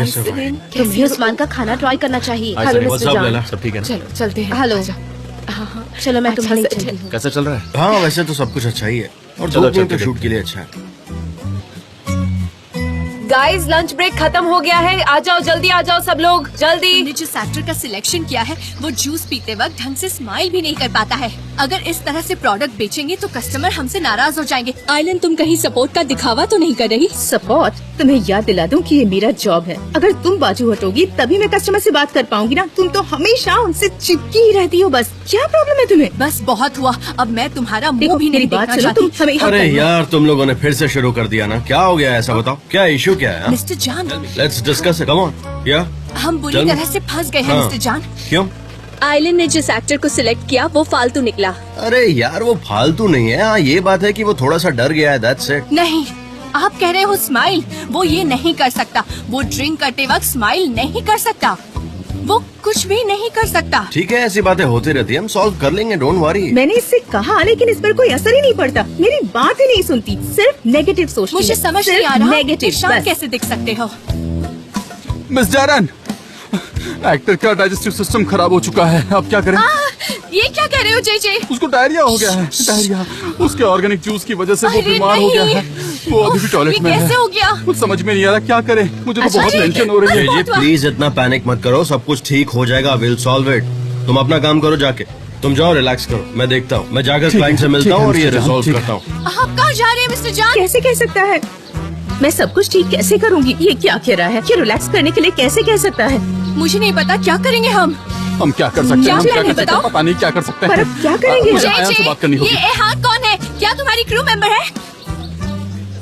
कैसे भाई? तुम्हें उस्मान का खाना ट्राई करना चाहिए। हेलो मिस्टर लैला जान, सब ठीक है ना? चलो चलते हैं। हेलो। हाँ, चलो मैं अच्छा तुम्हें ले सेट है। चलती हूँ। कैसा चल रहा है? हाँ वैसे तो सब कुछ अच्छा ही है और चलो, दो दिन चलते तो शूट देखते के लिए अच्छा है। गाइस लंच ब्रेक खत्म हो गया है, आ जाओ जल्दी, आ जाओ सब लोग जल्दी। हमने जिस एक्टर का सिलेक्शन किया है वो जूस पीते वक्त ढंग से स्माइल भी नहीं कर पाता है। अगर इस तरह से प्रोडक्ट बेचेंगे तो कस्टमर हमसे नाराज हो जाएंगे। आइलन तुम कहीं सपोर्ट का दिखावा तो नहीं कर रही? सपोर्ट? तुम्हें याद दिला दूं कि ये मेरा जॉब है। अगर तुम बाजू हटोगी तभी मैं कस्टमर से बात कर पाऊंगी ना। तुम तो हमेशा उनसे चिपकी ही रहती हो। बस क्या प्रॉब्लम है तुम्हें? बस बहुत हुआ, अब मैं तुम्हारा देखो मुंह भी मेरी नहीं बात देखना सुनो, तुम चाहती। हमें अरे यार तुम लोगों ने फिर से शुरू कर दिया ना, क्या हो गया ऐसा बताओ, क्या इशू क्या है? मिस्टर जान, let's discuss it, come on. या हम बुरी चल। तरह से फंस गए हैं हाँ। मिस्टर जान। क्यों? आइलन ने जिस एक्टर को सिलेक्ट किया वो फालतू निकला। अरे यार वो फालतू नहीं है, हाँ ये बात है कि वो थोड़ा सा डर गया है, दैट्स इट। नहीं, आप कह रहे हो स्माइल, वो ये नहीं कर सकता। वो ड्रिंक करते वक्त स्माइल नहीं कर सकता, वो कुछ भी नहीं कर सकता। ठीक है ऐसी बातें होती रहती है, हम सॉल्व कर लेंगे, डोंट वरी। मैंने इससे कहा लेकिन इस पर कोई असर ही नहीं पड़ता। मेरी बात ही नहीं सुनती, सिर्फ नेगेटिव सोचती मुझे है। समझ नहीं सिर्फ आ रहा नेगेटिव, शांत बस। कैसे दिख सकते हो। मिस जारन, एक्टर का डाइजेस्टिव सिस्टम खराब हो चुका है, अब क्या करें? ये क्या कह रहे हो जे? उसको डायरिया हो गया है, डायरिया। उसके ऑर्गेनिक जूस की वजह से वो अरे बीमार हो गया है। वो अभी भी टॉयलेट में ये कैसे है। हो गया? कुछ समझ में नहीं आ रहा क्या करें, मुझे तो अच्छा, बहुत ठीक है। टेंशन हो रही है। जी प्लीज इतना पैनिक मत करो, सब कुछ ठीक हो जाएगा, विल सॉल्व इट। तुम अपना काम करो जाके, तुम जाओ रिलैक्स करो, मैं देखता हूँ, मैं जाकर क्लाइंट से मिलता हूँ और ये रिजॉल्व करता हूँ। आप कहाँ जा रहे हैं मिस्टर जान? कैसे कह सकता है? मैं सब कुछ ठीक कैसे करूंगी? ये क्या कह रहा है? ये रिलैक्स करने के लिए कैसे कह सकता है? मुझे नहीं पता, क्या करेंगे हम? हम क्या कर सकते हैं? क्या हम क्या प्लान कर है, सकते हैं? बताओ? पता नहीं क्या कर सकते पर हैं। अब क्या करेंगे? मुझे जे, आयान से बात करनी होगी। ये एहान कौन है? क्या तुम्हारी क्रू मेंबर है?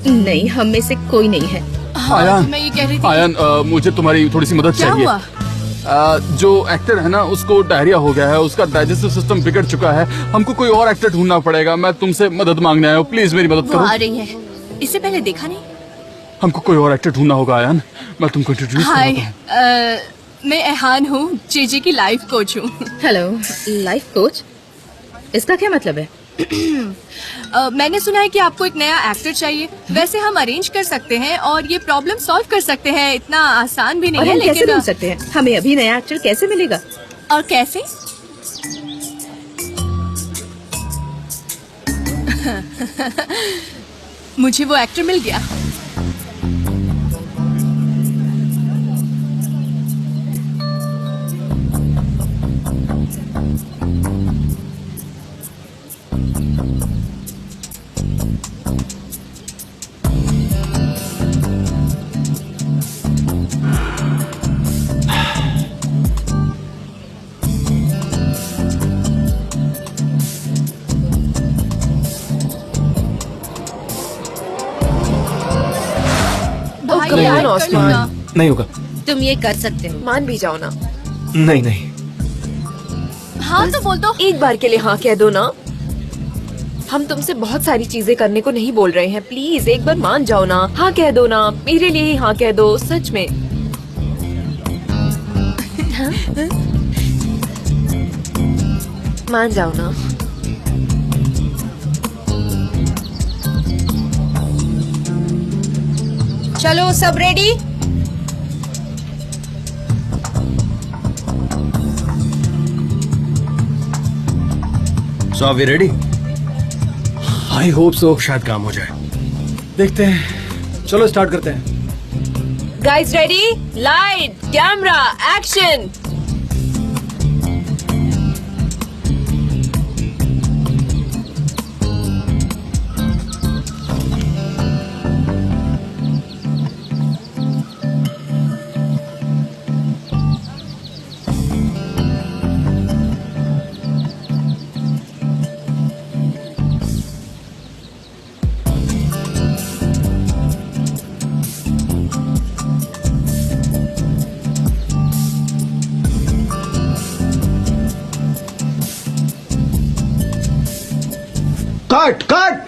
नहीं, हम में से कोई नहीं है। हाँ, आयान, मैं ये कह रही थी। आयान, मुझे तुम्हारी थोड़ी सी मदद क्या चाहिए। हुआ? जो एक्टर है ना उसको डायरिया हो गया है, उसका डाइजेस्टिव सिस्टम बिगड़ चुका है, हमको कोई और एक्टर ढूंढना पड़ेगा। मैं तुमसे मदद मांगने आया हूँ, प्लीज मेरी मदद वो करो। आ रही है, इससे पहले देखा नहीं? हमको कोई और एक्टर ढूंढना होगा आयान, मैं तुमको इंट्रोड्यूस हाय, करता हूँ। मैं एहान हूँ, जे की लाइफ कोच हूँ। Hello, life coach? इसका क्या मतलब है? मैंने सुना है कि आपको एक नया एक्टर चाहिए। वैसे हम अरेंज कर सकते हैं और ये प्रॉब्लम सॉल्व कर सकते हैं, इतना आसान भी नहीं और है हम कैसे लेकिन ढूंढ सकते हैं? हमें अभी नया एक्टर कैसे मिलेगा? और कैसे? मुझे वो एक्टर मिल गया। भाई, come यार, on, कर ओस्मान। लो ना। नहीं होगा। तुम ये कर सकते हो। मान भी जाओ ना, नहीं नहीं, हाँ तो बोल दो। एक बार के लिए हाँ कह दो ना। हम तुमसे बहुत सारी चीजें करने को नहीं बोल रहे हैं, प्लीज एक बार मान जाओ ना, हाँ कह दो ना, मेरे लिए ही हाँ कह दो, सच में। मान जाओ ना। चलो सब ready? So are we ready? I hope so. शायद काम हो जाए। देखते हैं, चलो स्टार्ट करते हैं। Guys ready? Light, camera, action. Cut cut.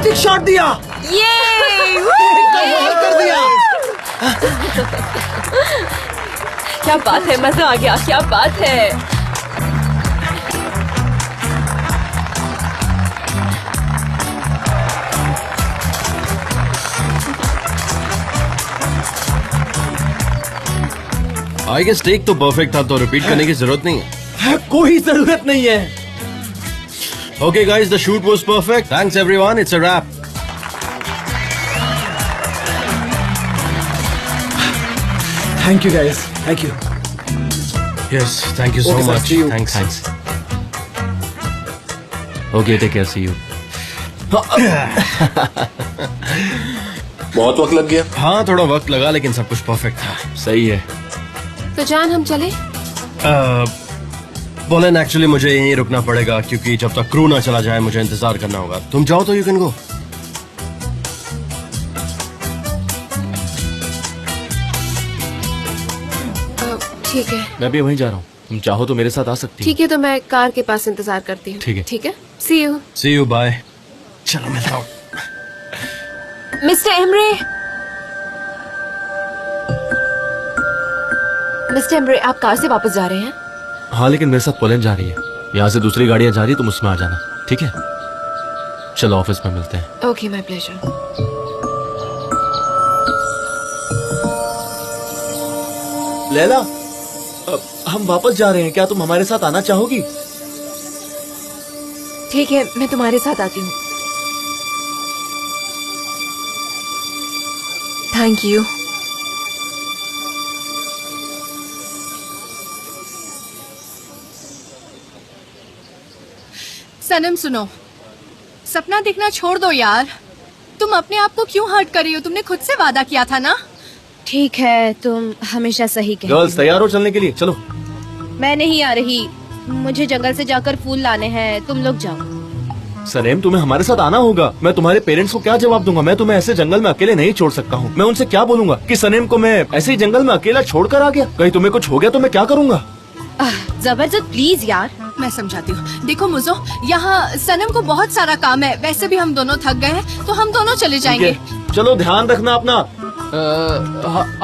Fantastic shot दिया, ये कर दिया। क्या बात है, मजा आ गया, क्या बात है। आई गेस टेक तो परफेक्ट था, तो रिपीट करने की जरूरत नहीं है। कोई जरूरत नहीं है। Okay guys, the shoot was perfect. Thanks everyone, it's a wrap. Thank you guys, thank you. Yes, thank you so Okay, sir, much. see you. Thanks. Okay, take care. See you. बहुत वक्त लग गया। हाँ, थोड़ा वक्त लगा लेकिन सब कुछ परफेक्ट था। सही है। तो जान हम चले। बोलन एक्चुअली मुझे यहीं रुकना पड़ेगा क्योंकि जब तक क्रू ना चला जाए मुझे इंतजार करना होगा। तुम जाओ तो यू कैन गो। ठीक है, मैं भी वहीं जा रहा हूँ। तुम चाहो तो मेरे साथ आ सकती हो। ठीक है, तो मैं कार के पास इंतजार करती हूँ। ठीक है। ठीक है, see you. See you, bye. चलो मिलता हूँ। मिस्टर एमरे, मिस्टर एमरे, आप कार से वापस जा रहे हैं? हाँ, लेकिन मेरे साथ पोलैंड जा रही है। यहाँ से दूसरी गाड़ियाँ जा रही है, तुम उसमें आ जाना, ठीक है? चलो ऑफिस में मिलते हैं। Okay, my pleasure. लैला, हम वापस जा रहे हैं, क्या तुम हमारे साथ आना चाहोगी? ठीक है, मैं तुम्हारे साथ आती हूँ। Thank you. सनम सुनो, सपना देखना छोड़ दो यार। तुम अपने आप को क्यों हर्ट कर रही हो? तुमने खुद से वादा किया था ना। ठीक है, तुम हमेशा सही कहती गर्ल्स हो। तैयार हो चलने के लिए? चलो। मैं नहीं आ रही, मुझे जंगल से जाकर फूल लाने हैं, तुम लोग जाओ। सनेम, तुम्हें हमारे साथ आना होगा। मैं तुम्हारे पेरेंट्स को क्या जवाब दूंगा? मैं तुम्हें ऐसे जंगल में अकेले नहीं छोड़ सकता हूँ। मैं उनसे क्या बोलूंगा कि सनेम को मैं ऐसे ही जंगल में अकेला छोड़कर आ गया? कहीं तुम्हें कुछ हो गया तो मैं क्या करूंगा? जबरदस्त, प्लीज यार। मैं समझाती हूँ। देखो मुझो, यहाँ सनम को बहुत सारा काम है। वैसे भी हम दोनों थक गए हैं, तो हम दोनों चले जाएंगे। ठीक है, चलो ध्यान रखना अपना।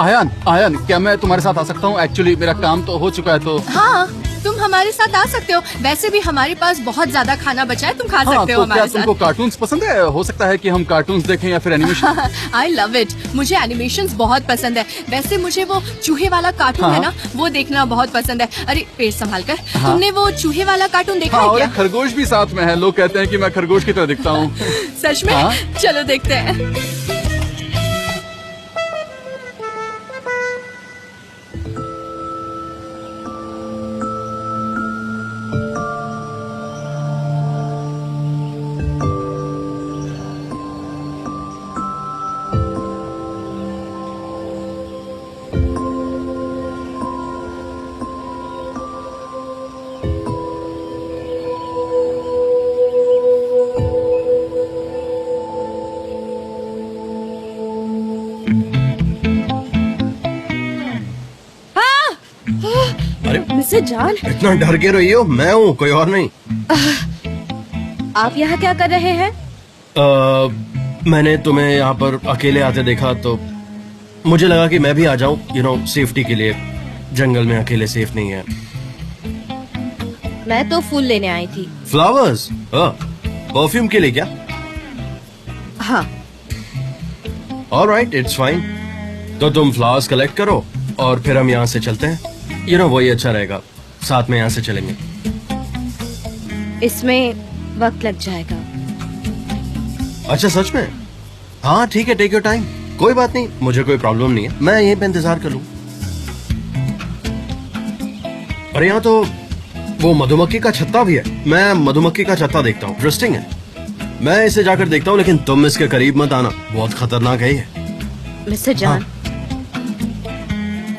आयन, क्या मैं तुम्हारे साथ आ सकता हूँ? एक्चुअली मेरा काम तो हो चुका है, तो हाँ, तुम हमारे साथ आ सकते हो। वैसे भी हमारे पास बहुत ज्यादा खाना बचा है, तुम खा हाँ, सकते हो तो क्या हमारे तुमको साथ। कार्टून्स पसंद है? हो सकता है कि हम कार्टून्स देखें या फिर एनिमेशन। I love it. मुझे एनिमेशंस बहुत पसंद है। वैसे मुझे वो चूहे वाला कार्टून हाँ। है ना, वो देखना बहुत पसंद है। अरे पेट संभाल कर। तुमने वो चूहे वाला कार्टून देखा हाँ, है और क्या? एक खरगोश भी साथ में है। लोग कहते हैं कि मैं खरगोश की तरह दिखता हूँ। सच में? हाँ। चलो देखते हैं। मिस्टर जान, इतना डर के रही हो? मैं हूँ, कोई और नहीं। आप यहाँ क्या कर रहे हैं? मैंने तुम्हें यहाँ पर अकेले आते देखा तो मुझे लगा कि मैं भी आ जाऊं, यू नो, सेफ्टी के लिए। जंगल में अकेले सेफ नहीं है। मैं तो फूल लेने आई थी। फ्लावर्स? परफ्यूम के लिए क्या? हाँ। Alright, it's fine. तो तुम फ्लावर्स कलेक्ट करो और फिर हम यहाँ से चलते हैं। यू नो, वही अच्छा रहेगा, साथ में यहाँ से चलेंगे। इसमें वक्त लग जाएगा। अच्छा, सच में? हाँ ठीक है, टेक योर टाइम, कोई बात नहीं, मुझे कोई प्रॉब्लम नहीं है। मैं यहीं पे इंतजार कर लूँ। अरे यहाँ तो वो मधुमक्खी का छत्ता भी है। मैं मधुमक्खी का छत्ता देखता हूँ, इंटरेस्टिंग है। मैं इसे जाकर देखता हूँ, लेकिन तुम इसके करीब मत आना, बहुत खतरनाक है ये। मिस्टर जान,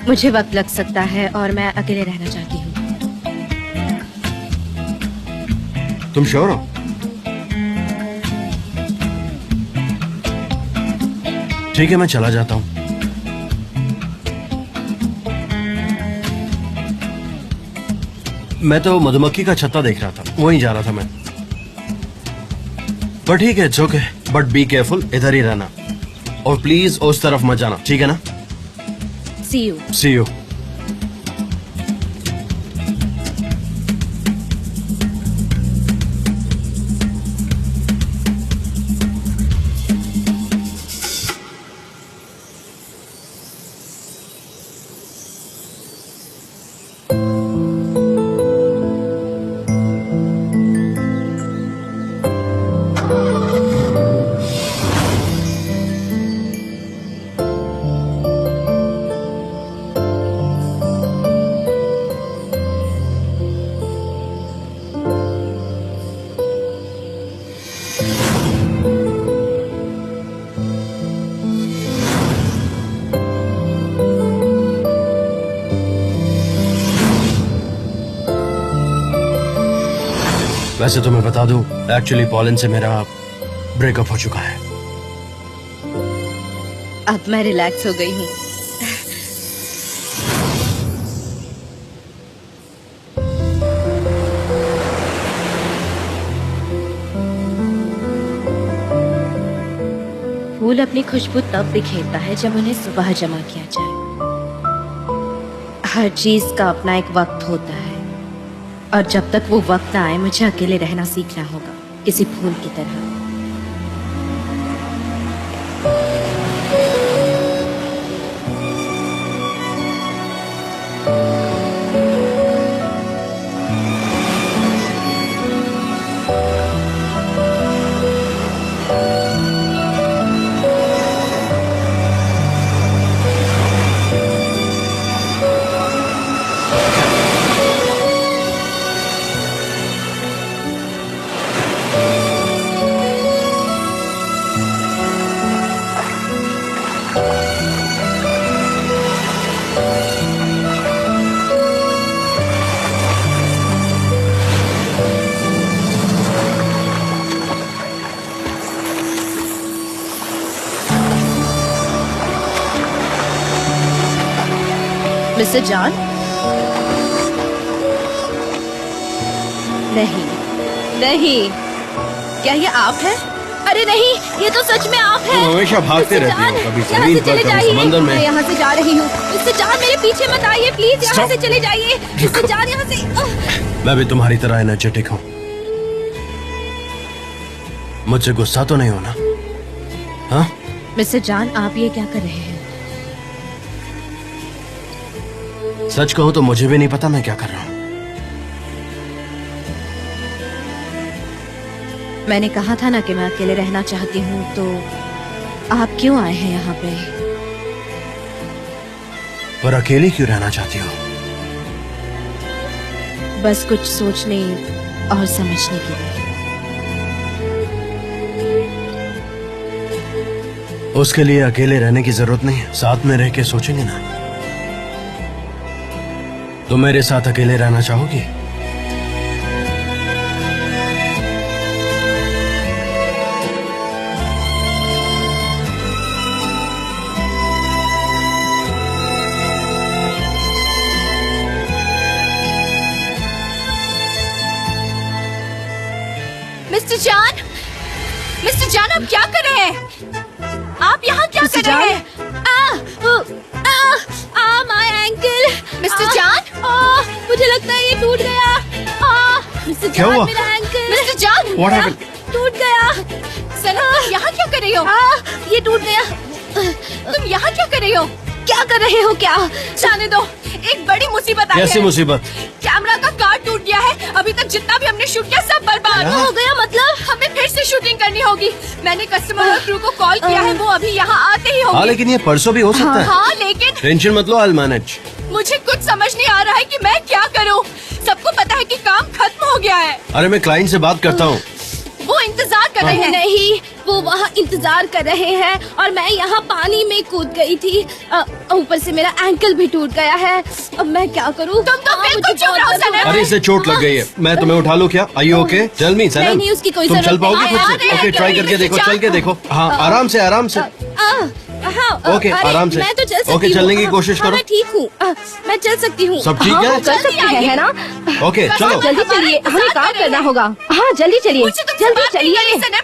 मुझे वक्त लग सकता है और मैं अकेले रहना चाहती हूँ। तुम श्योर हो? ठीक है, मैं चला जाता हूँ। मैं तो मधुमक्खी का छत्ता देख रहा था, वहीं जा रहा था मैं। पर ठीक है, it's okay, but be careful, इधर ही रहना और प्लीज उस तरफ मत जाना, ठीक है ना? See you. See you. वैसे तो मैं बता दूं, एक्चुअली पॉलन से मेरा ब्रेकअप हो चुका है। अब मैं रिलैक्स हो गई हूँ। फूल अपनी खुशबू तब बिखेरता है जब उन्हें सुबह जमा किया जाए। हर चीज का अपना एक वक्त होता है और जब तक वो वक्त आए मुझे अकेले रहना सीखना होगा, किसी फूल की तरह। Mister John? नहीं नहीं, क्या ये आप हैं? अरे नहीं, ये तो सच में आप हैं। तुम हमेशा भागते मिस्टर रहती हो, जॉन, कभी यहाँ जमीन से पर, चले कभी जाइए। समंदर में। मैं यहाँ से जा रही हूँ। मिस्टर जॉन मेरे पीछे मत आइए प्लीज, यहाँ Stop. से चले जाइए। मिस्टर जॉन यहाँ से। मैं भी तुम्हारी तरह एनर्जेटिक हूँ। मुझसे गुस्सा तो नहीं होना? हाँ? मिस्टर जॉन, आप ये क्या कर रहे हैं? सच कहूँ तो मुझे भी नहीं पता मैं क्या कर रहा हूँ। मैंने कहा था ना कि मैं अकेले रहना चाहती हूँ, तो आप क्यों आए हैं यहाँ पे? पर अकेली क्यों रहना चाहती हो? बस कुछ सोचने और समझने के लिए। उसके लिए अकेले रहने की जरूरत नहीं है, साथ में रह के सोचेंगे ना। तो मेरे साथ अकेले रहना चाहोगी? मिस्टर जॉन, मिस्टर जॉन, आप क्या कर रहे हैं? आप यहाँ क्या कर रहे हैं? My ankle. मिस्टर जॉन, मुझे लगता है ये टूट गया। मिस्टर क्या जॉन, हुआ? मेरा ankle. Mister John, What happened? टूट गया। सना, तुम यहाँ क्या कर रही हो? ये टूट गया। तुम यहाँ क्या कर रही हो? क्या कर रहे हो? क्या? जाने दो, एक बड़ी मुसीबत आई कैसी है। मुसीबत? कैमरा का कार्ड टूट गया है। अभी तक जितना भी हमने शूट किया सब बर्बाद क्या? हो गया। मतलब हमें फिर से शूटिंग करनी होगी। मैंने कस्टमर और क्रू को कॉल किया है, वो अभी यहाँ आते ही हाँ, होंगे। लेकिन ये परसों भी हो सकता है। हाँ, लेकिन टेंशन मत लो, I'll manage। मुझे कुछ समझ नहीं आ रहा है कि मैं क्या करूँ। सबको पता है कि काम खत्म हो गया है। अरे मैं क्लाइंट से बात करता हूँ। वो इंतजार कर रहे हैं। नहीं, वो वहाँ इंतजार कर रहे हैं और मैं यहाँ पानी में कूद गई थी। ऊपर से मेरा एंकल भी टूट गया है। अब मैं क्या करूँ? तुम तो बिल्कुल चुप रहो, सना। अरे इसे चोट लग गई है, मैं तुम्हें उठा लूँ क्या? Are you okay? Tell me, सनम। नहीं, उसकी कोई तुम जरूरत चल पाओगी नहीं। खुद से? आ रहे ओके, हैं, ट्राई करके देखो, चल। चल के देखो। हाँ, आराम से, आराम से। हाँ, ओके, अरे, आराम से। मैं तो चल सकती ओके, हूँ। चलने की हाँ, कोशिश हाँ, करो। मैं ठीक हूँ, मैं चल सकती हूँ। सब ठीक हाँ, है? चल सकते हैं, है ना? ओके, चलो। जल्दी चलिए, हमें काम करना होगा। हाँ, जल्दी चलिए, जल्दी चलिए।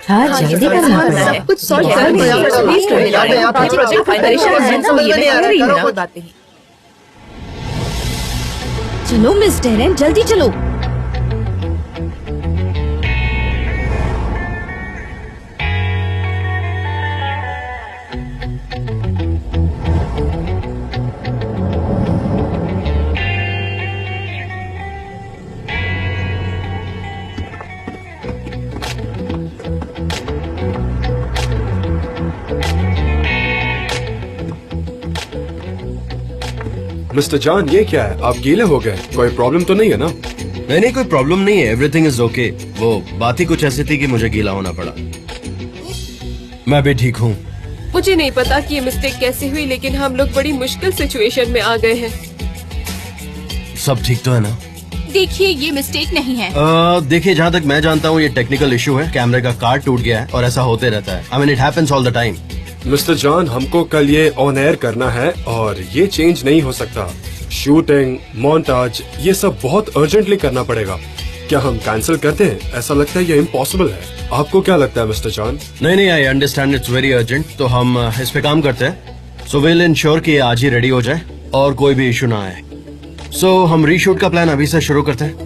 हाँ, जल्दी करना होगा। सब कुछ सॉल्व कर प्रोजेक्ट परेशान है तो ये नहीं आ रही है ना। बात नहीं। चलो मिस डेरेन, जल्दी चलो। मिस्टर जॉन, ये क्या है? आप गीले हो गए, कोई प्रॉब्लम तो नहीं है ना? नहीं, कोई प्रॉब्लम नहीं है, एवरीथिंग इज ओके। वो बात ही कुछ ऐसी थी कि मुझे गीला होना पड़ा। मैं भी ठीक हूँ। मुझे नहीं पता कि ये मिस्टेक कैसे हुई, लेकिन हम लोग बड़ी मुश्किल सिचुएशन में आ गए हैं। सब ठीक तो है ना? देखिए, ये मिस्टेक नहीं है। देखिए, जहाँ तक मैं जानता हूँ ये टेक्निकल इशू है। कैमरे का कार्ड टूट गया है और ऐसा होते रहता है। I mean it happens all the time. Mister John, हमको कल ये ऑन एयर करना है और ये चेंज नहीं हो सकता। शूटिंग, मोन्टाज, ये सब बहुत अर्जेंटली करना पड़ेगा। क्या हम कैंसिल करते हैं? ऐसा लगता है ये इम्पॉसिबल है। आपको क्या लगता है मिस्टर जॉन? नहीं, I understand, it's very urgent. तो हम इस पे काम करते हैं। सो विल इंश्योर कि ये आज ही रेडी हो जाए और कोई भी इशू ना आए। सो हम रीशूट का प्लान अभी से शुरू करते हैं।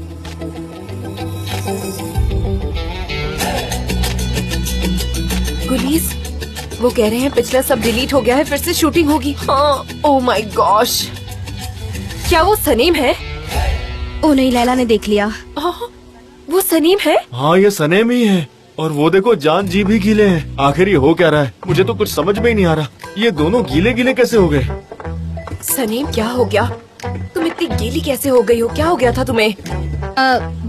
पुलिस, वो कह रहे हैं पिछला सब डिलीट हो गया है, फिर से शूटिंग होगी। हाँ, ओह माय गॉश। क्या वो सनीम है? ओ नहीं, लैला ने देख लिया। वो सनीम है? हाँ, ये सनेम ही है। और वो देखो, जान जी भी गीले हैं। आखिर ये हो क्या रहा है? मुझे तो कुछ समझ में ही नहीं आ रहा। ये दोनों गीले गीले कैसे हो गए? सनीम, क्या हो गया? तुम इतनी गीली कैसे हो गई हो? क्या हो गया था तुम्हें?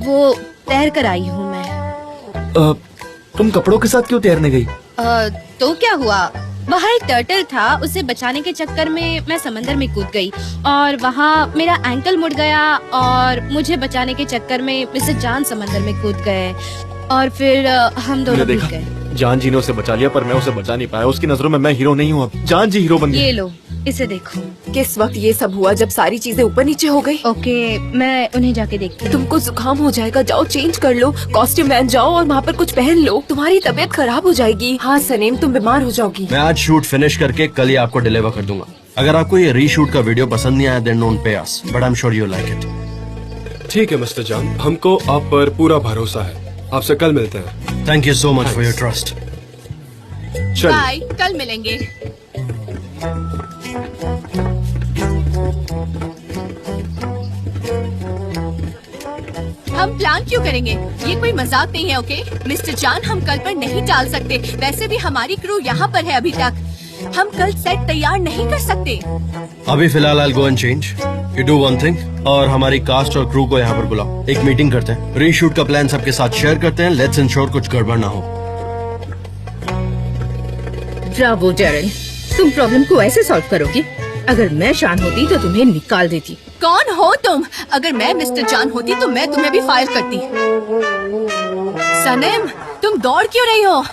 वो तैर कर आई हूँ मैं। तुम कपड़ों के साथ क्यों तैरने गई? तो क्या हुआ, वहाँ एक टर्टल था, उसे बचाने के चक्कर में मैं समंदर में कूद गई और वहाँ मेरा एंकल मुड़ गया और मुझे बचाने के चक्कर में मिस्टर जान समंदर में कूद गए और फिर हम दोनों तुमने डूब देखा? गए। जान जी ने उसे बचा लिया, पर मैं उसे बचा नहीं पाया। उसकी नजरों में मैं हीरो नहीं हूँ, अब जान जी हीरो बन ये गई। लो, इसे देखो। किस वक्त ये सब हुआ? जब सारी चीजें ऊपर नीचे हो गई? ओके, मैं उन्हें जाके देखती हूँ। तुमको जुकाम हो जाएगा, जाओ चेंज कर लो, कॉस्ट्यूम पहन जाओ और वहाँ पर कुछ पहन लो। तुम्हारी तबीयत खराब हो जाएगी। हाँ सनीम, तुम बीमार हो जाओगी। मैं आज शूट फिनिश करके कल ही आपको डिलीवर कर दूंगा। अगर आपको ये रीशूट का वीडियो पसंद नहीं आया then don't pay us, but I am sure you like it. ठीक है मिस्टर जॉन, हमको आप पर पूरा भरोसा है। आपसे कल मिलते हैं। Thank you so much for your trust. चलिए। बाय, कल मिलेंगे। हम प्लान क्यों करेंगे? ये कोई मजाक नहीं है, ओके? मिस्टर जान, हम कल पर नहीं टाल सकते। वैसे भी हमारी क्रू यहाँ पर है अभी तक। हम कल सेट तैयार नहीं कर सकते। अभी फिलहाल I go and change. You do one thing और हमारी कास्ट और क्रू को यहाँ पर बुलाओ, एक मीटिंग करते हैं। रीशूट का प्लान सबके साथ शेयर करते हैं। लेट्स इंश्योर कुछ गड़बड़ ना हो। ब्रावो डेरेन, तुम प्रॉब्लम को ऐसे सॉल्व करोगी। अगर मैं शान होती तो तुम्हें निकाल देती। कौन हो तुम? अगर मैं मिस्टर जान होती तो मैं तुम्हें भी फायर करती। सनम, तुम दौड़ क्यों रही हो?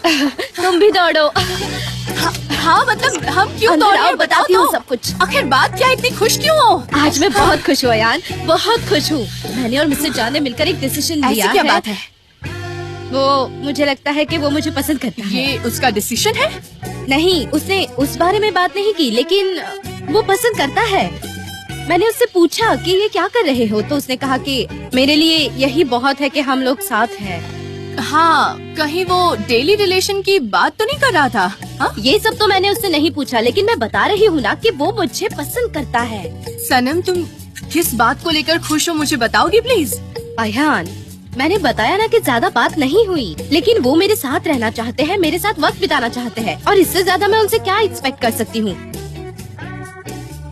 तुम भी दौड़ो। हाँ, मतलब हम क्यों अंदर दौड़ रहे आओ, हैं? बताओ बताती हूँ तो। सब कुछ। आखिर बात क्या है? इतनी खुश क्यों हो? आज मैं बहुत खुश हूँ अयान, बहुत खुश हूँ। मैंने और मिस्टर जान ने मिलकर एक डिसीजन ऐसी लिया क्या है। बात है? वो मुझे लगता है कि वो मुझे पसंद करता है। ये उसका डिसीजन है? नहीं, उसने उस बारे में बात नहीं की, लेकिन वो पसंद करता है। मैंने उससे पूछा कि ये क्या कर रहे हो, तो उसने कहा कि मेरे लिए यही बहुत है कि हम लोग साथ हैं। हाँ, कहीं वो डेली रिलेशन की बात तो नहीं कर रहा था? हाँ? ये सब तो मैंने उससे नहीं पूछा, लेकिन मैं बता रही हूँ ना कि वो मुझे पसंद करता है। सनम, तुम किस बात को लेकर खुश हो, मुझे बताओगी प्लीज? अयान, मैंने बताया ना कि ज्यादा बात नहीं हुई, लेकिन वो मेरे साथ रहना चाहते हैं, मेरे साथ वक्त बिताना चाहते हैं, और इससे ज्यादा मैं उनसे क्या एक्सपेक्ट कर सकती हूँ।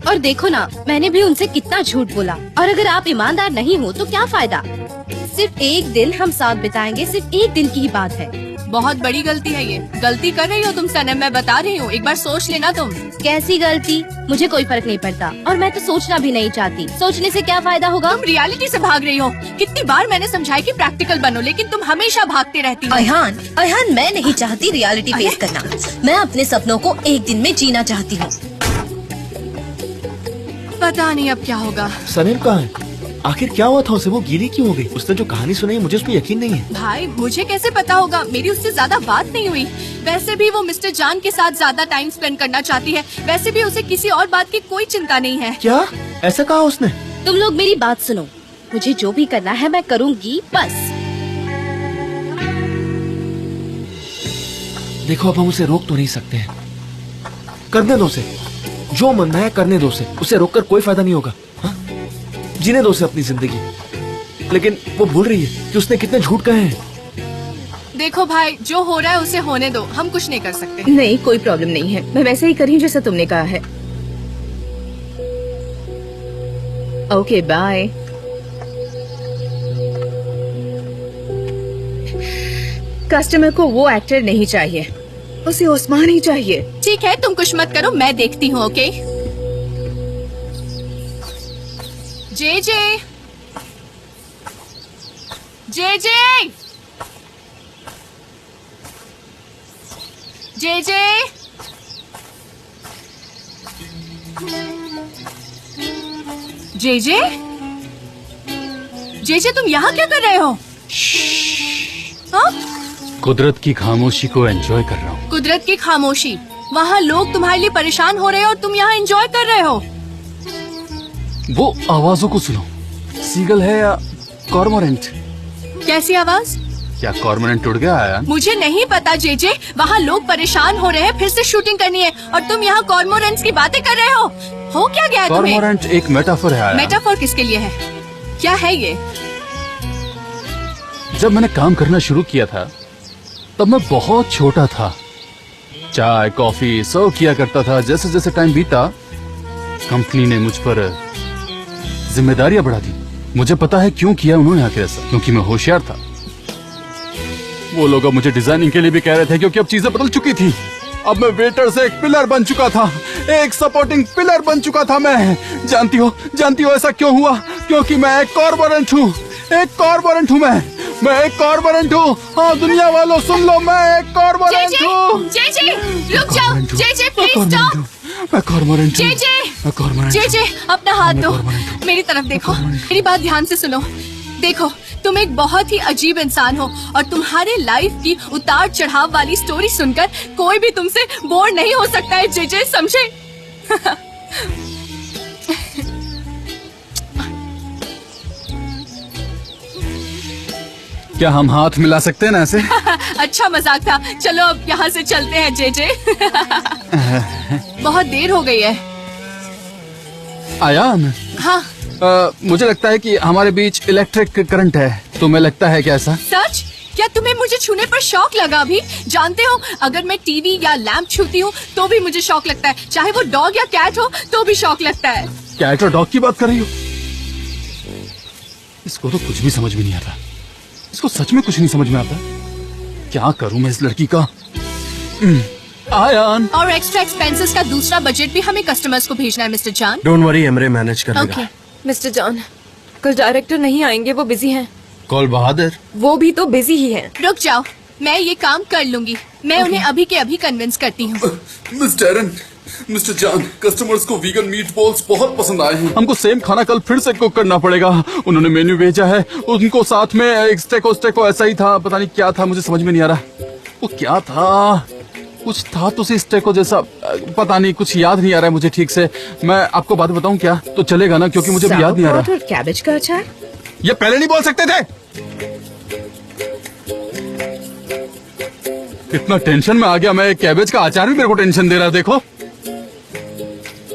और देखो ना, मैंने भी उनसे कितना झूठ बोला। और अगर आप ईमानदार नहीं हो तो क्या फायदा? सिर्फ एक दिन हम साथ बिताएंगे, सिर्फ एक दिन की ही बात है। बहुत बड़ी गलती है ये। गलती कर रही हो तुम सनम, मैं बता रही हूँ, एक बार सोच लेना तुम। कैसी गलती? मुझे कोई फर्क नहीं पड़ता और मैं तो सोचना भी नहीं चाहती। सोचने से क्या फायदा होगा? तुम रियलिटी से भाग रही हो। कितनी बार मैंने समझाया कि प्रैक्टिकल बनो, लेकिन तुम हमेशा भागते रहती हो। अयहान, मैं नहीं चाहती रियलिटी फेस करना। मैं अपने सपनों को एक दिन में जीना चाहती हूँ। पता नहीं अब क्या होगा। सनीम कहाँ है? आखिर क्या हुआ था उसे? वो गीली क्यों हो गई? उसने जो कहानी सुनाई मुझे उस पर यकीन नहीं है। भाई मुझे कैसे पता होगा, मेरी उससे ज्यादा बात नहीं हुई। वैसे भी वो मिस्टर जान के साथ ज्यादा टाइम स्पेंड करना चाहती है। वैसे भी उसे किसी और बात की कोई चिंता नहीं है। क्या ऐसा कहा उसने? तुम लोग मेरी बात सुनो, मुझे जो भी करना है मैं करूँगी बस। देखो अब हम उसे रोक तो नहीं सकते हैं, करने दो उसे, जो मन है करने दो उसे रोककर कोई फायदा नहीं होगा। हाँ? जीने दो उसे अपनी जिंदगी। लेकिन वो भूल रही है कि उसने कितने झूठ कहे हैं। देखो भाई, जो हो रहा है उसे होने दो, हम कुछ नहीं कर सकते। नहीं, कोई प्रॉब्लम नहीं है, मैं वैसे ही कर रही हूँ जैसा तुमने कहा है। Okay bye. कस्टमर को वो एक्टर नहीं चाहिए, उसे ओस्मान ही चाहिए। ठीक है, तुम कुछ मत करो, मैं देखती हूँ। ओके जे जे जे जे जे जे जे जे जे तुम यहाँ क्या कर रहे हो? हाँ? कुदरत की खामोशी को एंजॉय कर रहा हूँ। कुदरत की खामोशी? वहाँ लोग तुम्हारे लिए परेशान हो रहे हो और तुम यहाँ एंजॉय कर रहे हो। वो आवाजों को सुनो, सीगल है या कॉर्मोरेंट? कैसी आवाज? क्या कॉर्मोरेंट उड़ गया आया? मुझे नहीं पता जे जे, वहाँ लोग परेशान हो रहे हैं, फिर से शूटिंग करनी है और तुम यहाँ कॉर्मोरेंट्स की बातें कर रहे हो क्या गया तुम्हें? कॉर्मोरेंट एक मेटाफर है आया। मेटाफर किसके लिए है? क्या है ये? जब मैंने काम करना शुरू किया था तब मैं बहुत छोटा था। चाय कॉफी सर्व किया करता था। जैसे जैसे टाइम बीता कंपनी ने मुझ पर जिम्मेदारियां बढ़ा दी। मुझे पता है क्यों किया उन्होंने आखिर ऐसा, क्योंकि मैं होशियार था। वो लोग अब मुझे डिजाइनिंग के लिए भी कह रहे थे, क्योंकि अब चीजें बदल चुकी थी। अब मैं वेटर से एक पिलर बन चुका था, एक सपोर्टिंग पिलर बन चुका था मैं। जानती हो ऐसा क्यों हुआ? क्योंकि मैं एक कॉर्पोरेट हूँ, एक कॉर्पोरेट हूँ मैं एक कॉर्पोरेट हूँ। हाँ दुनिया वालों सुन लो, मैं एक कॉर्पोरेट हूँ। जे जे रुक जाओ, जे जे प्लीज स्टॉप। मैं कॉर्पोरेट हूँ। जे जे अपना हाथ दो, मेरी तरफ देखो, मेरी बात ध्यान से सुनो। देखो तुम एक बहुत ही अजीब इंसान हो और तुम्हारे लाइफ की उतार चढ़ाव वाली स्टोरी सुनकर कोई भी तुमसे बोर नहीं हो सकता है जे जे, समझे? क्या हम हाथ मिला सकते हैं ना ऐसे? अच्छा मजाक था, चलो अब यहाँ से चलते हैं जे जे। बहुत देर हो गई है। आयान, हाँ मुझे लगता है कि हमारे बीच इलेक्ट्रिक करंट है। तुम्हें लगता है क्या ऐसा? सच? क्या तुम्हें मुझे छूने पर शौक लगा भी? जानते हो अगर मैं टीवी या लैंप छूती हूँ तो भी मुझे शौक लगता है, चाहे वो डॉग या कैट हो तो भी शौक लगता है। कैट और डॉग की बात कर रही हो? इसको तो कुछ भी समझ में नहीं आता। इसको सच में कुछ नहीं समझ में आता। क्या करूं मैं इस लड़की का? आयान, और एक्स्ट्रा एक्सपेंसेस का दूसरा बजट भी हमें कस्टमर्स को भेजना है मिस्टर जान। डोंट वरी, एमरे मैनेज कर लेगा। मिस्टर जॉन, कल डायरेक्टर नहीं आएंगे, वो बिजी हैं। कॉल बहादुर, वो भी तो बिजी ही हैं। रुक जाओ, मैं ये काम कर लूंगी। मैं उन्हें अभी के अभी कन्विंस करती हूँ। मिस्टर जान, कस्टमर्स को वीगन मीट बॉल्स बहुत पसंद आए हैं। हमको सेम खाना कल फिर से कुक करना पड़ेगा। उन्होंने मेन्यू भेजा है, उनको साथ में एक स्टेको ऐसा ही था, पता नहीं क्या था, मुझे समझ में नहीं आ रहा वो क्या था। कुछ था तो स्टेको जैसा, पता नहीं, कुछ याद नहीं आ रहा है मुझे ठीक से। मैं आपको बात बताऊं क्या? तो चलेगा ना, क्योंकि मुझे भी याद नहीं आ रहा। कैबेज का अचार? ये पहले नहीं बोल सकते थे? इतना टेंशन में आ गया मैं, कैबेज का अचार भी मेरे को टेंशन दे रहा है। देखो,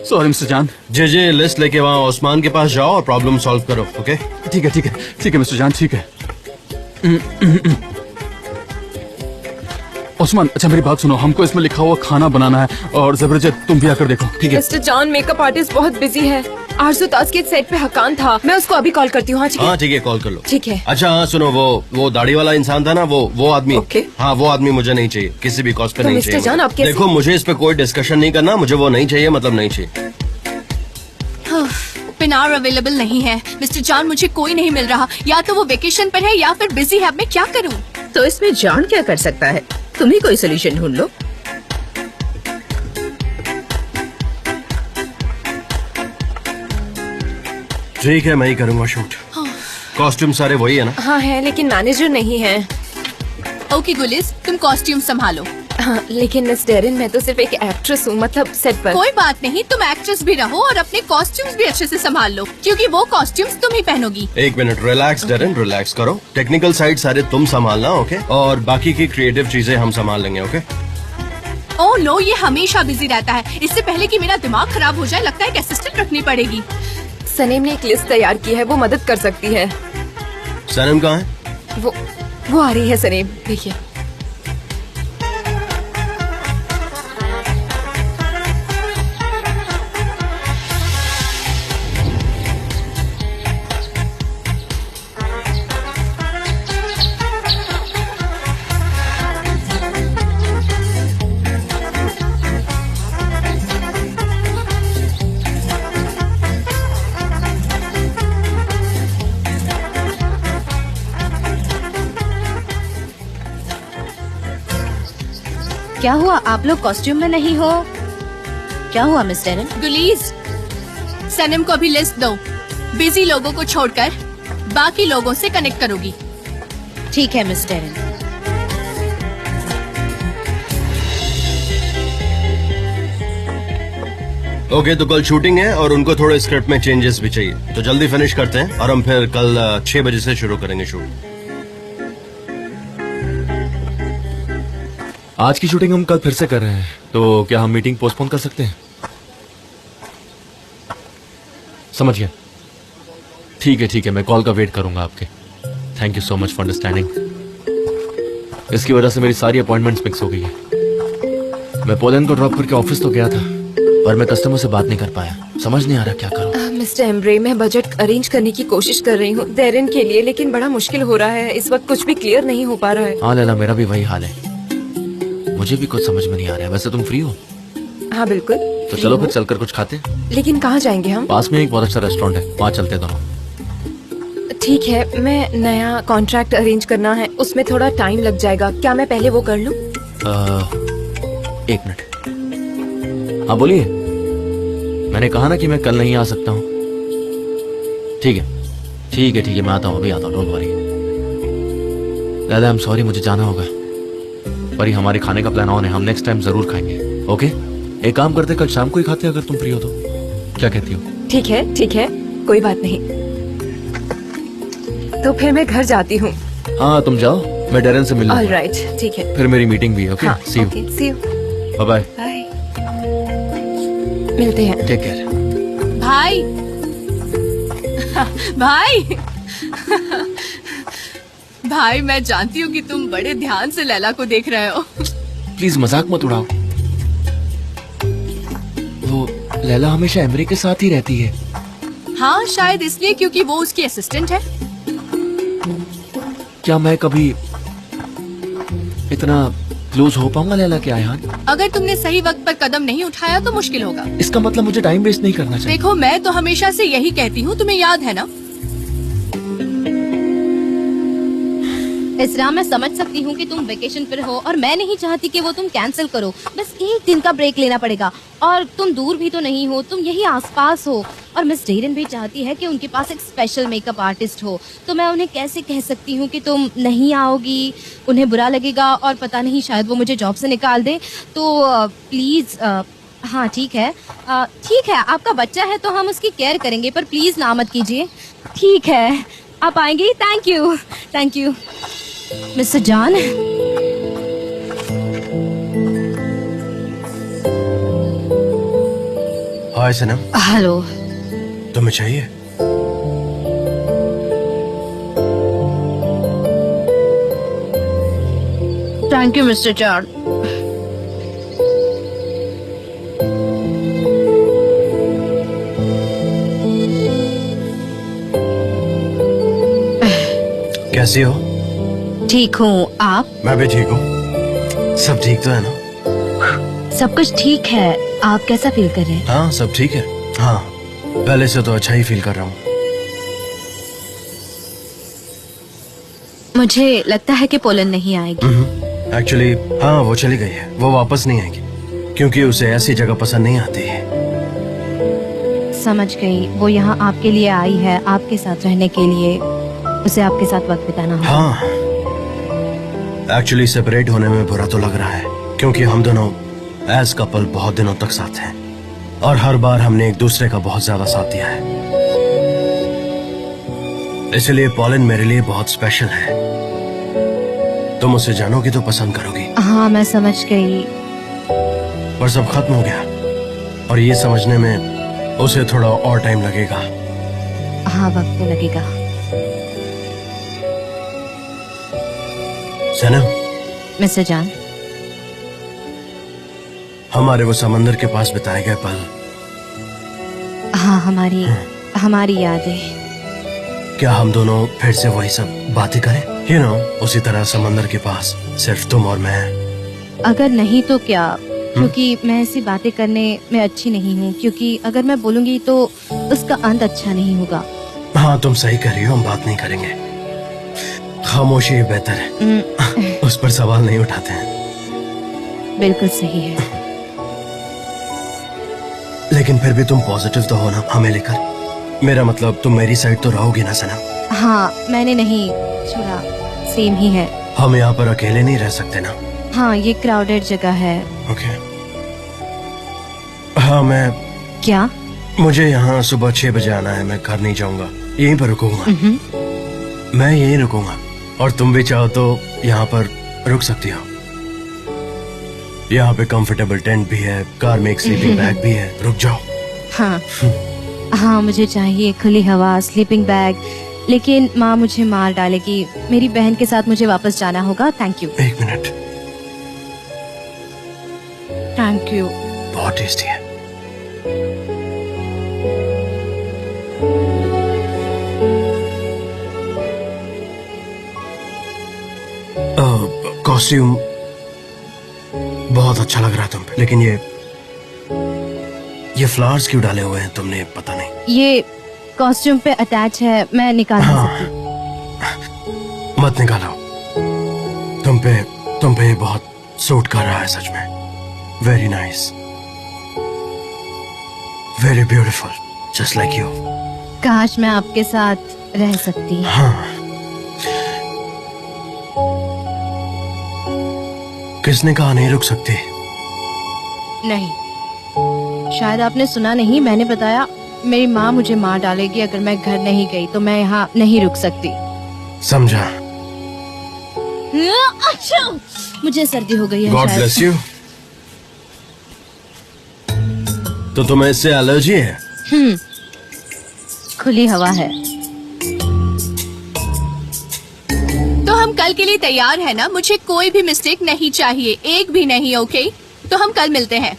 सॉरी मिस्टर जान। जे लिस्ट लेके वहाँ ओस्मान के पास जाओ और प्रॉब्लम सॉल्व करो। ओके ठीक है मिस्टर जान, ठीक है। ओस्मान, अच्छा मेरी बात सुनो, हमको इसमें लिखा हुआ खाना बनाना है और जबरदस्त तुम भी आकर देखो, ठीक है? मिस्टर जॉन, मेकअप आर्टिस्ट बहुत बिजी है। आरज़ू के सेट पे हकान था, मैं उसको अभी कॉल करती हूँ। हाँ हाँ ठीक है, कॉल कर लो। ठीक है। अच्छा हाँ सुनो, वो दाढ़ी वाला इंसान था ना, वो आदमी। ओके। हाँ वो आदमी मुझे नहीं चाहिए, किसी भी कॉस्ट पे तो नहीं मिस्टर चाहिए जान, आप कैसे- देखो मुझे इस पे कोई डिस्कशन नहीं करना, मुझे वो नहीं चाहिए, मतलब नहीं चाहिए। पिनार अवेलेबल नहीं है मिस्टर जॉन, मुझे कोई नहीं मिल रहा। या तो वो वेकेशन पर है या फिर बिजी है। अब मैं क्या करूँ? तो इसमें जॉन क्या कर सकता है? तुम ही कोई सोल्यूशन ढूंढ लो। ठीक है, मैं ही करूँगा शूट। कॉस्ट्यूम सारे वही है ना? हाँ है, लेकिन मैनेजर नहीं है। ओके गुलिस, तुम कॉस्ट्यूम संभालो। हाँ, लेकिन मिस डेरिन, मैं तो सिर्फ एक एक्ट्रेस हूँ, मतलब सेट पर। कोई बात नहीं, तुम एक्ट्रेस भी रहो और अपने कॉस्ट्यूम्स भी अच्छे से संभाल लो, क्योंकि वो कॉस्ट्यूम्स तुम ही पहनोगी। एक मिनट, रिलैक्स डेरिन, रिलैक्स करो। टेक्निकल साइड सारे तुम संभालना, ओके? और बाकी की क्रिएटिव चीजें हम संभाल लेंगे, ओके? ओह नो, ये हमेशा बिजी रहता है। इससे पहले कि मेरा दिमाग खराब हो जाए, लगता है एक असिस्टेंट रखनी पड़ेगी। सनीम ने एक लिस्ट तैयार की है, वो मदद कर सकती है। सनम कहाँ है? वो आ रही है सनीम, देखिए। क्या हुआ, आप लोग कॉस्ट्यूम में नहीं हो? क्या हुआ मिस डेरिन? गुलीज, सनम को अभी लिस्ट दो। बिजी लोगों को छोड़कर बाकी लोगों से कनेक्ट करोगी। ठीक है मिस डेरिन। ओके, तो कल शूटिंग है और उनको थोड़े स्क्रिप्ट में चेंजेस भी चाहिए, तो जल्दी फिनिश करते हैं और हम फिर कल 6 बजे से शुरू करेंगे शूट। आज की शूटिंग हम कल फिर से कर रहे हैं, तो क्या हम मीटिंग पोस्टपोन कर सकते हैं? समझ गया। ठीक है, मैं कॉल का वेट करूंगा आपके। Thank you so much for understanding. इसकी वजह से मेरी सारी अपॉइंटमेंट्स मिक्स हो गई है। मैं पोलैंड को ड्रॉप करके ऑफिस तो गया था, पर मैं कस्टमर से बात नहीं कर पाया। समझ नहीं आ रहा क्या करूं। मिस्टर एम्ब्रे, मैं बजट अरेंज करने की कोशिश कर रही हूँ डेरिन के लिए, लेकिन बड़ा मुश्किल हो रहा है। इस वक्त कुछ भी क्लियर नहीं हो पा रहा है। हाँ लैला, मेरा भी वही हाल है। मुझे भी कुछ समझ में नहीं आ रहा है। वैसे तुम फ्री हो? हाँ बिल्कुल। तो चलो फिर चलकर कुछ खाते हैं। लेकिन कहाँ जाएंगे हम? पास में एक बहुत अच्छा रेस्टोरेंट है, वहाँ चलते दोनों। ठीक है, मैं नया कॉन्ट्रैक्ट अरेंज करना है, उसमें थोड़ा टाइम लग जाएगा। क्या मैं पहले वो कर लूं? 1 मिनट। हाँ बोलिए। मैंने कहा ना कि मैं कल नहीं आ सकता हूँ। ठीक है, मैं आता हूँ, अभी आता हूँ, डोंट वरी। दादा, आई एम सॉरी, मुझे जाना होगा। पर ये हमारे खाने का प्लान ऑन है, हम नेक्स्ट टाइम जरूर खाएंगे। ओके, एक काम करते, कल शाम को ही खाते, अगर तुम फ्री हो तो। क्या कहती हो? ठीक है, कोई बात नहीं। तो फिर मैं घर जाती हूँ। हाँ तुम जाओ, मैं डेरेन से मिलूंगा। ऑलराइट, ठीक है। फिर मेरी मीटिंग भी है। Okay, see you. Bye bye. Bye. मिलते हैं। Take care. भाई भाई भाई, मैं जानती हूँ कि तुम बड़े ध्यान से लैला को देख रहे हो। प्लीज मजाक मत उड़ाओ। वो लैला हमेशा एमरी के साथ ही रहती है। हाँ, शायद इसलिए क्योंकि वो उसकी असिस्टेंट है। क्या मैं कभी इतना क्लोज हो पाऊंगा लैला के आयान? अगर तुमने सही वक्त पर कदम नहीं उठाया तो मुश्किल होगा। इसका मतलब मुझे टाइम वेस्ट नहीं करना चाहिए। देखो, मैं तो हमेशा से यही कहती हूँ, तुम्हें याद है ना? इसरा, मैं समझ सकती हूँ कि तुम वेकेशन पर हो और मैं नहीं चाहती कि वो तुम कैंसिल करो। बस 1 दिन का ब्रेक लेना पड़ेगा और तुम दूर भी तो नहीं हो, तुम यही आसपास हो। और मिस डेरिन भी चाहती है कि उनके पास एक स्पेशल मेकअप आर्टिस्ट हो, तो मैं उन्हें कैसे कह सकती हूँ कि तुम नहीं आओगी? उन्हें बुरा लगेगा और पता नहीं, शायद वो मुझे जॉब से निकाल दे। तो प्लीज, हाँ ठीक है, आपका बच्चा है तो हम उसकी केयर करेंगे, पर प्लीज ना मत कीजिए। ठीक है, आप आएंगी? Thank you mister John. Hi Sanam. Hello. तुम्हें चाहिए? Thank you mister John. कैसी हो? ठीक हूँ, आप? मैं भी ठीक हूँ। सब ठीक तो है ना? सब कुछ ठीक है। आप कैसा फील कर रहे हैं? हाँ सब ठीक है। हाँ पहले से तो अच्छा ही फील कर रहा हूँ। मुझे लगता है कि पोलन नहीं आएगी। एक्चुअली हाँ वो चली गई है, वो वापस नहीं आएगी क्योंकि उसे ऐसी जगह पसंद नहीं आती है। समझ गई, वो यहाँ आपके लिए आई है, आपके साथ रहने के लिए। उसे आपके साथ वक्त बिताना होगा। हाँ एक्चुअली सेपरेट होने में बुरा तो लग रहा है क्योंकि हम दोनों एज कपल बहुत दिनों तक साथ हैं और हर बार हमने एक दूसरे का बहुत ज्यादा साथ दिया है। इसलिए पॉलिन मेरे लिए बहुत स्पेशल है। तुम उसे जानोगी तो पसंद करोगी। हाँ मैं समझ गई। पर सब खत्म हो गया और ये समझने में उसे थोड़ा और टाइम लगेगा। हाँ वक्त तो लगेगा। सनम, मिस्टर जान, हमारे वो समंदर के पास बिताए गए पल। हाँ हमारी यादें। क्या हम दोनों फिर से वही सब बातें करें? You know, उसी तरह समंदर के पास सिर्फ तुम और मैं। अगर नहीं तो क्या, क्योंकि मैं ऐसी बातें करने में अच्छी नहीं हूँ, क्योंकि अगर मैं बोलूंगी तो उसका अंत अच्छा नहीं होगा। हाँ तुम सही कर रही हो, हम बात नहीं करेंगे। खामोशी बेहतर है। उस पर सवाल नहीं उठाते हैं। बिल्कुल सही है। लेकिन फिर भी तुम पॉजिटिव तो हो ना हमें लेकर। मेरा मतलब तुम मेरी साइड तो रहोगी ना सनम? हाँ मैंने नहीं छोड़ा, सेम ही है। हम यहाँ पर अकेले नहीं रह सकते ना? हाँ ये क्राउडेड जगह है। ओके। हाँ मैं क्या? मुझे यहाँ सुबह 6 बजे आना है, मैं घर नहीं जाऊंगा, यहीं पर रुकूंगा। मैं यहीं रुकूंगा और तुम भी चाहो तो यहाँ पर रुक सकती हो। यहाँ पे कंफर्टेबल टेंट भी है, कार में एक स्लीपिंग बैग भी है, रुक जाओ। हाँ हाँ मुझे चाहिए खुली हवा, स्लीपिंग बैग, लेकिन माँ मुझे मार डालेगी। मेरी बहन के साथ मुझे वापस जाना होगा। Thank you. एक मिनट। Thank you. बहुत टेस्टी है। कॉस्ट्यूम बहुत अच्छा लग रहा है तुम पे, लेकिन ये फ्लावर्स क्यों डाले हुए हैं तुमने? पता नहीं। ये कॉस्ट्यूम पे अटैच है, मैं निकाल नहीं सकती। मत निकालो। तुम पे ये बहुत सूट कर रहा है सच में। Very nice, very beautiful, just like you. काश मैं आपके साथ रह सकती। हाँ। किसने कहा नहीं रुक सकती? नहीं, शायद आपने सुना नहीं, मैंने बताया मेरी माँ मुझे मार डालेगी अगर मैं घर नहीं गई, तो मैं यहाँ नहीं रुक सकती। समझा। अच्छा, मुझे सर्दी हो गई है। God bless you. तो तुम्हें इससे एलर्जी है? खुली हवा है। तो हम कल के लिए तैयार है ना? मुझे कोई भी मिस्टेक नहीं चाहिए, एक भी नहीं। ओके तो हम कल मिलते हैं।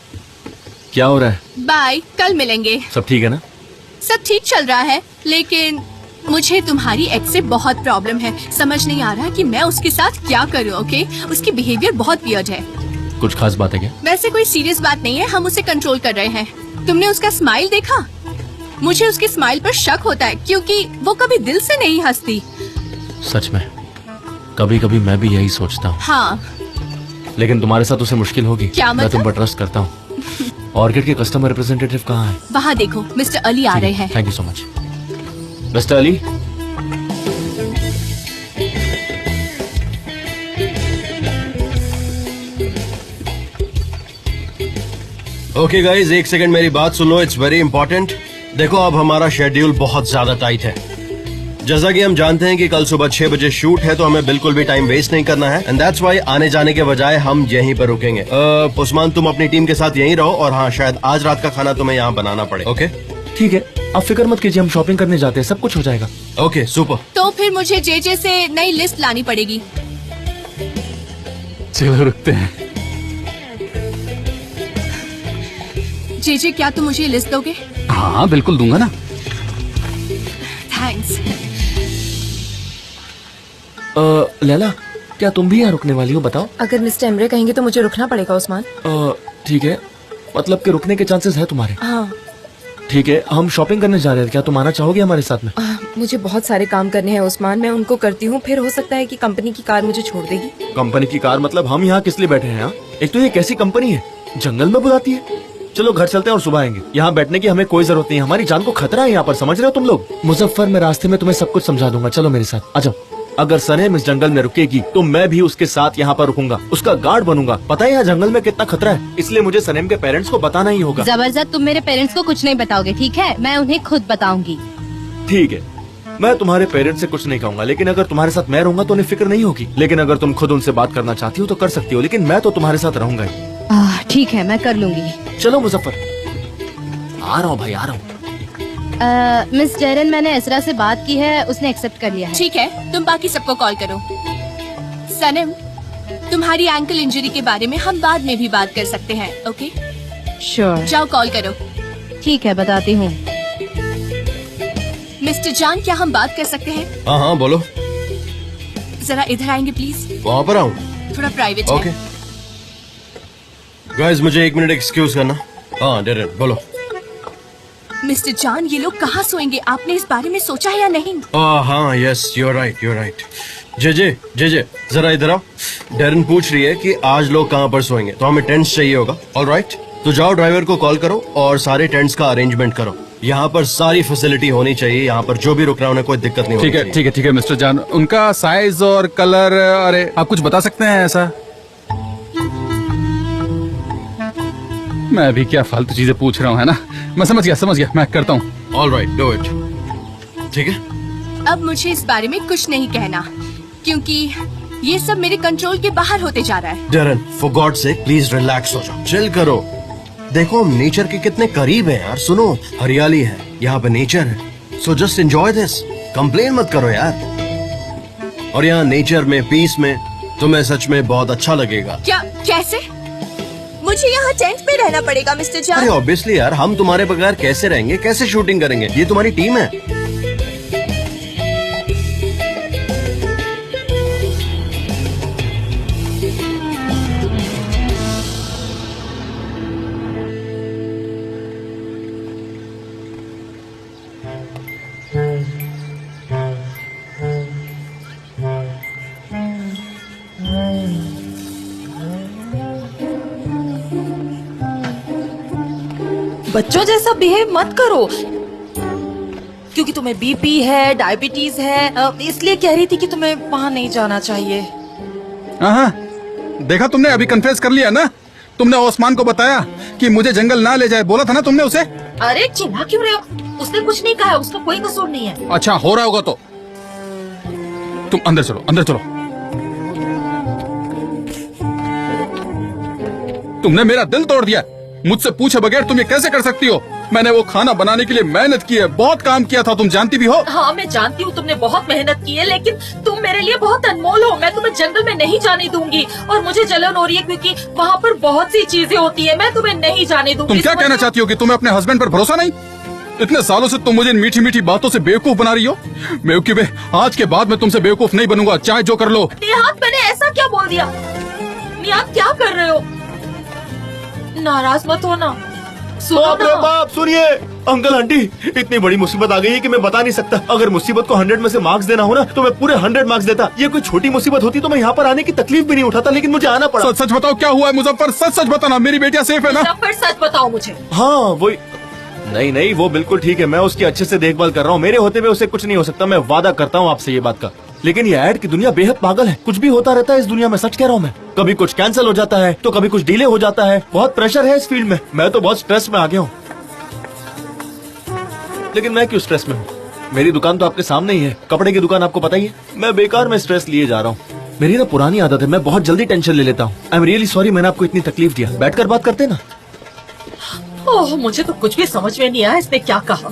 क्या हो रहा है? बाय, कल मिलेंगे। सब ठीक है ना? सब ठीक चल रहा है, लेकिन मुझे तुम्हारी एक्स से बहुत प्रॉब्लम है। समझ नहीं आ रहा कि मैं उसके साथ क्या करूं। ओके उसकी बिहेवियर बहुत वियर्ड है। कुछ खास बात है क्या? वैसे कोई सीरियस बात नहीं है, हम उसे कंट्रोल कर रहे हैं। तुमने उसका स्माइल देखा? मुझे उसके स्माइल पर शक होता है क्योंकि वो कभी दिल से नहीं हंसती। सच में कभी कभी मैं भी यही सोचता हूँ। हाँ लेकिन तुम्हारे साथ उसे मुश्किल होगी। क्या मतलब? मैं तुम पर ट्रस्ट करता हूँ। ऑर्किड के कस्टमर रिप्रेजेंटेटिव कहाँ है? वहाँ देखो, मिस्टर अली आ रहे हैं। Thank you so much mister Ali. Okay guys, एक सेकंड मेरी बात सुन लो, इट्स वेरी इंपॉर्टेंट। देखो अब हमारा शेड्यूल बहुत ज्यादा टाइट है। जैसा कि हम जानते हैं कि कल सुबह 6 बजे शूट है, तो हमें बिल्कुल भी टाइम वेस्ट नहीं करना है। एंड दैट्स व्हाई आने जाने के बजाय हम यहीं पर रुकेंगे। उस्मान तुम अपनी टीम के साथ यहीं रहो, और हाँ शायद आज रात का खाना तुम्हें यहाँ बनाना पड़े। ओके ठीक है, आप फिक्र मत कीजिए, हम शॉपिंग करने जाते हैं, सब कुछ हो जाएगा। Okay super. तो फिर मुझे जेजे से नई लिस्ट लानी पड़ेगी। चलो रुकते हैं। जेजे क्या तुम मुझे लिस्ट दोगे? हाँ बिल्कुल दूंगा ना। थैंक्स। लैला, क्या तुम भी यहाँ रुकने वाली हो? बताओ। अगर मिस्टर एमरे कहेंगे तो मुझे रुकना पड़ेगा उस्मान। ठीक है, मतलब कि रुकने के चांसेस है तुम्हारे? हाँ। ठीक है, हम शॉपिंग करने जा रहे हैं, क्या तुम आना चाहोगे हमारे साथ में? मुझे बहुत सारे काम करने हैं उस्मान, मैं उनको करती हूँ, फिर हो सकता है कि कंपनी की कार मुझे छोड़ देगी। कंपनी की कार मतलब हम यहाँ किस लिए बैठे हैं? एक तो ये कैसी कंपनी है, जंगल में बुलाती है। चलो घर चलते हैं और सुबह आएंगे। यहाँ बैठने की हमें कोई जरूरत नहीं है, हमारी जान को खतरा है यहाँ पर, समझ रहे हो तुम लोग? मुजफ्फर, मैं रास्ते में तुम्हें सब कुछ समझा दूंगा, चलो मेरे साथ आ जाओ। अगर सनेम इस जंगल में रुकेगी तो मैं भी उसके साथ यहाँ पर रुकूंगा, उसका गार्ड बनूंगा। पता है यहाँ जंगल में कितना खतरा है, इसलिए मुझे सनेम के पेरेंट्स को बताना ही होगा। जबरदस्त, तुम मेरे पेरेंट्स को कुछ नहीं बताओगे, ठीक है? मैं उन्हें खुद बताऊंगी। ठीक है, मैं तुम्हारे पेरेंट्स से कुछ नहीं कहूंगा, लेकिन अगर तुम्हारे साथ मैं रहूंगा तो उन्हें फिक्र नहीं होगी। लेकिन अगर तुम खुद उनसे बात करना चाहती हो तो कर सकती हो, लेकिन मैं तो तुम्हारे साथ रहूंगा ही। ठीक है, मैं कर लूंगी। चलो मुजफ्फर, आ रहा हूँ भाई, आ रहा हूँ। मिस डेरन, मैंने इसरा से बात की है, उसने एक्सेप्ट कर लिया है। ठीक है, तुम बाकी सबको कॉल करो। सनम, तुम्हारी एंकल इंजरी के बारे में हम बाद में भी बात कर सकते हैं, ओके? श्योर। जाओ कॉल करो। ठीक है, बताती हूँ। मिस्टर जान, क्या हम बात कर सकते हैं? हाँ हाँ बोलो। जरा इधर आएंगे प्लीज? वहाँ पर आऊँ? थोड़ा प्राइवेट ओके। गाइस, मुझे 1 मिनट एक्सक्यूज करना। हाँ डेरन, बोलो। मिस्टर जान, ये लोग कहाँ सोएंगे? आपने इस बारे में सोचा है या नहीं? हाँ यस, यू आर राइट। जे जरा इधर आओ। डेरन पूछ रही है कि आज लोग कहाँ पर सोएंगे, तो हमें टेंट्स चाहिए होगा। ऑलराइट, तो जाओ ड्राइवर को कॉल करो और सारे टेंट्स का अरेंजमेंट करो। यहाँ पर सारी फैसिलिटी होनी चाहिए, यहाँ पर जो भी रुक रहा है उन्हें कोई दिक्कत नहीं होनी चाहिए। ठीक है मिस्टर जान, उनका साइज और कलर, अरे आप कुछ बता सकते हैं ऐसा? मैं भी क्या फालतू चीजें पूछ रहा हूँ, है ना? मैं समझ गया, मैं करता हूँ। Alright, do it. ठीक है, अब मुझे इस बारे में कुछ नहीं कहना, क्योंकि ये सब मेरे कंट्रोल के बाहर होते जा रहा है। Darren, for God sake please relax हो जाओ, चिल करो। देखो हम नेचर के कितने करीब हैं यार। सुनो, हरियाली है, यहाँ पे नेचर है, so just enjoy this, complain मत करो यार। और यहाँ नेचर में, पीस में तुम्हें सच में बहुत अच्छा लगेगा। क्या? कैसे? मुझे यहाँ टेंट में रहना पड़ेगा मिस्टर जान। अरे ऑब्वियसली यार, हम तुम्हारे बगैर कैसे रहेंगे, कैसे शूटिंग करेंगे? ये तुम्हारी टीम है। बच्चों जैसा बिहेव मत करो, क्योंकि तुम्हें बीपी है, डायबिटीज है, इसलिए कह रही थी कि तुम्हें वहाँ नहीं जाना चाहिए। हाँ, देखा तुमने, अभी कन्फेस कर लिया ना? तुमने ओस्मान को बताया कि मुझे जंगल ना ले जाए, बोला था ना तुमने उसे? अरे चिल्ला क्यों रहे हो? उसने कुछ नहीं कहा, उसका कोई कसूर नहीं है। अच्छा, हो रहा होगा तो तुम अंदर चलो। तुमने मेरा दिल तोड़ दिया। मुझसे पूछे बगैर तुम ये कैसे कर सकती हो? मैंने वो खाना बनाने के लिए मेहनत की है, बहुत काम किया था, तुम जानती भी हो। हाँ मैं जानती हूँ, तुमने बहुत मेहनत की है, लेकिन तुम मेरे लिए बहुत अनमोल हो। मैं तुम्हें जंगल में नहीं जाने दूंगी, और मुझे जलन हो रही है क्योंकि वहाँ पर बहुत सी चीजें होती है। मैं तुम्हें नहीं जाने दूंगी। तुम क्या कहना चाहती हो कि तुम्हें अपने हस्बैंड पर भरोसा नहीं? इतने सालों से तुम मुझे मीठी मीठी बातों से बेवकूफ बना रही हो। बेवकूफ, आज के बाद मैं तुमसे बेवकूफ नहीं बनूंगा, चाहे जो कर लो। निहात, मैंने ऐसा क्या बोल दिया? निहात, क्या कर रहे हो? नाराज मत हो ना। बाप रे बाप, सुनिए अंकल आंटी, इतनी बड़ी मुसीबत आ गई है कि मैं बता नहीं सकता। अगर मुसीबत को 100 में से मार्क्स देना हो ना, तो मैं पूरे 100 मार्क्स देता। ये कोई छोटी मुसीबत होती तो मैं यहाँ पर आने की तकलीफ भी नहीं उठाता, लेकिन मुझे आना पड़ा। सच बताओ, क्या हुआ है मुजफ्फर? सच बताना, मेरी बेटियां सेफ है ना? मुजफ्फर, सच बताओ मुझे। हाँ वही, नहीं वो बिल्कुल ठीक है, मैं उसकी अच्छे से देखभाल कर रहा हूँ। मेरे होते हुए उसे कुछ नहीं हो सकता, मैं वादा करता हूँ आपसे ये बात का। लेकिन ये ऐड की दुनिया बेहद पागल है, कुछ भी होता रहता है इस दुनिया में, सच कह रहा हूँ मैं। कभी कुछ कैंसिल हो जाता है तो कभी कुछ डिले हो जाता है, बहुत प्रेशर है इस फील्ड में। मैं तो बहुत स्ट्रेस में आ गया हूँ। लेकिन मैं क्यों स्ट्रेस में हूँ? मेरी दुकान तो आपके सामने ही है, कपड़े की दुकान, आपको पता ही है। मैं बेकार में स्ट्रेस लिए जा रहा हूँ। मेरी ना पुरानी आदत है, मैं बहुत जल्दी टेंशन ले लेता हूँ। आई एम रियली सॉरी, मैंने आपको इतनी तकलीफ दिया। बैठकर बात करते ना। ओह, मुझे तो कुछ भी समझ में नहीं आया इसने क्या कहा।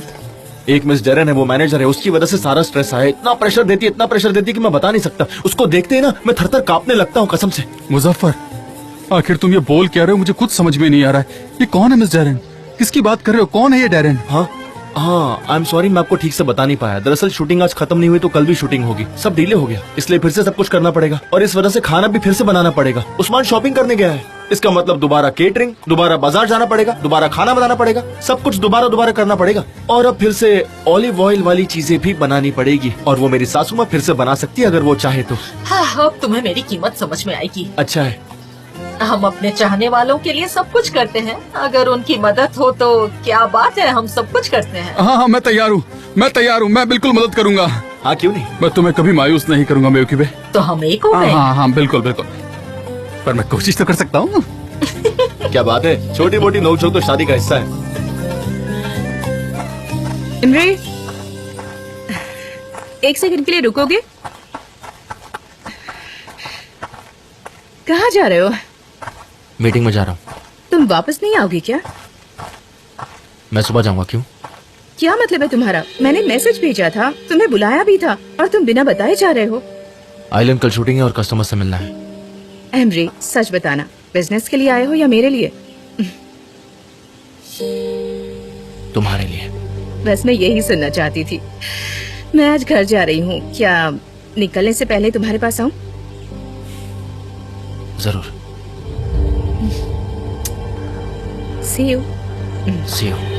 एक मिस डेरन है, वो मैनेजर है, उसकी वजह से सारा स्ट्रेस आया। इतना प्रेशर देती है कि मैं बता नहीं सकता। उसको देखते ही ना मैं थर-थर कांपने लगता हूँ, कसम से। मुजफ्फर, आखिर तुम ये बोल क्या रहे हो? मुझे कुछ समझ में नहीं आ रहा है। ये कौन है मिस डेरन? किसकी बात कर रहे हो? कौन है ये डेरन? हाँ, हाँ, आई एम सॉरी, मैं आपको ठीक से बता नहीं पाया। दरअसल शूटिंग आज खत्म नहीं हुई तो कल भी शूटिंग होगी, सब डिले हो गया, इसलिए फिर से सब कुछ करना पड़ेगा और इस वजह से खाना भी फिर से बनाना पड़ेगा। उस्मान शॉपिंग करने गया है, इसका मतलब दोबारा केटरिंग, दोबारा बाजार जाना पड़ेगा, दोबारा खाना बनाना पड़ेगा, सब कुछ दोबारा करना पड़ेगा। और अब फिर से ऑलिव ऑयल वाली चीजें भी बनानी पड़ेगी और वो मेरी सासू माँ फिर से बना सकती है अगर वो चाहे तो। हाँ, अब तुम्हें मेरी कीमत समझ में आएगी। अच्छा है, हम अपने चाहने वालों के लिए सब कुछ करते हैं, अगर उनकी मदद हो तो क्या बात है, हम सब कुछ करते हैं। हाँ, मैं तैयार हूँ, मैं बिल्कुल मदद करूँगा। हाँ क्यों नहीं, मैं तुम्हें कभी मायूस नहीं करूँगा बेवकूफ बे। तो हम एक हो गए। हाँ, बिल्कुल, पर मैं कोशिश तो कर सकता हूँ। क्या बात है, छोटी मोटी नोक-झोंक तो शादी का हिस्सा है। इमरे, एक सेकंड के लिए रुकोगे? कहाँ जा रहे हो? मीटिंग में जा रहा हूँ। तुम वापस नहीं आओगे क्या? मैं सुबह जाऊंगा। क्यों? क्या मतलब है तुम्हारा? मैंने मैसेज भेजा था, तुम्हें बुलाया भी था और तुम बिना बताए जा रहे हो। आइलैंड कल शूटिंग है और कस्टमर से मिलना है। एमरी, सच बताना, बिजनेस के लिए आए हो या मेरे लिए? तुम्हारे लिए। बस मैं यही सुनना चाहती थी। मैं आज घर जा रही हूँ, क्या निकलने से पहले तुम्हारे पास आऊँ? जरूर। See you. See you.